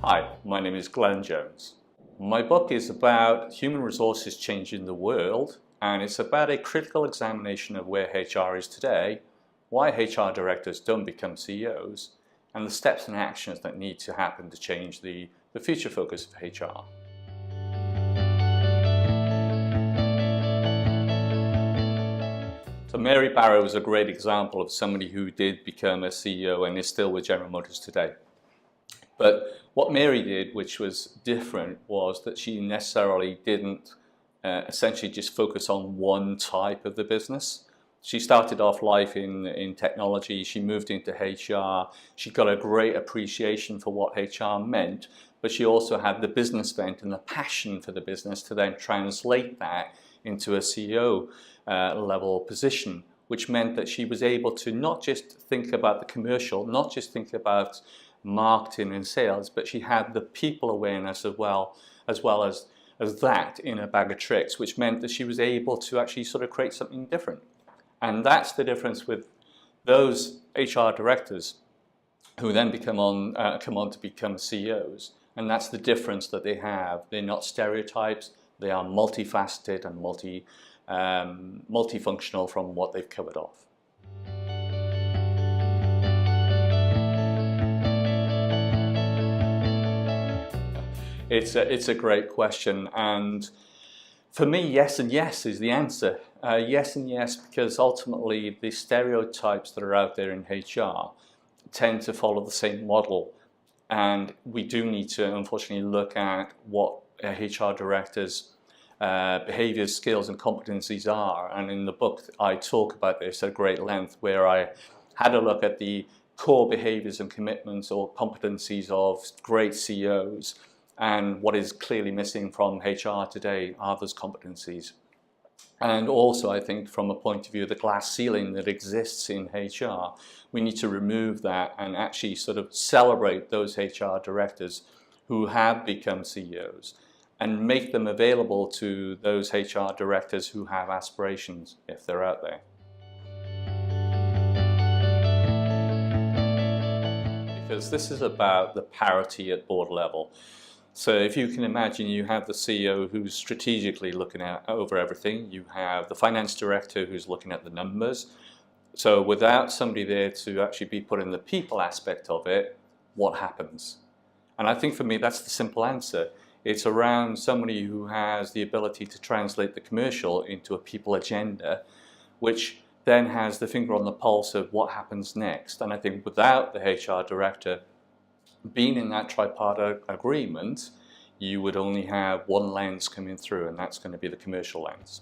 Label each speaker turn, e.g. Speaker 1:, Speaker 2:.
Speaker 1: Hi, my name is Glenn Jones. My book is about human resources changing the world, and it's about a critical examination of where HR is today, why HR directors don't become CEOs, and the steps and actions that need to happen to change the future focus of HR. So Mary Barra is a great example of somebody who did become a CEO and is still with General Motors today. But what Mary did, which was different, was that she necessarily didn't essentially just focus on one type of the business. She started off life in technology, she moved into HR, she got a great appreciation for what HR meant, but she also had the business bent and the passion for the business to then translate that into a CEO level position, which meant that she was able to not just think about the commercial, not just think about marketing and sales, but she had the people awareness as well as that in a bag of tricks, which meant that she was able to actually sort of create something different. And that's the difference with those HR directors who then come on to become CEOs. And that's the difference that they have. They're not stereotypes. They are multifaceted and multifunctional from what they've covered off. It's a great question, and for me, yes and yes is the answer. Yes and yes, because ultimately the stereotypes that are out there in HR tend to follow the same model, and we do need to unfortunately look at what HR directors' behaviours, skills and competencies are. And in the book I talk about this at great length, where I had a look at the core behaviours and commitments or competencies of great CEOs. And what is clearly missing from HR today are those competencies. And also, I think, from a point of view of the glass ceiling that exists in HR, we need to remove that and actually sort of celebrate those HR directors who have become CEOs and make them available to those HR directors who have aspirations, if they're out there. Because this is about the parity at board level. So if you can imagine, you have the CEO who's strategically looking over everything. You have the finance director who's looking at the numbers. So without somebody there to actually be put in the people aspect of it, what happens? And I think for me, that's the simple answer. It's around somebody who has the ability to translate the commercial into a people agenda, which then has the finger on the pulse of what happens next. And I think without the HR director being in that tripartite agreement, you would only have one lens coming through, and that's going to be the commercial lens.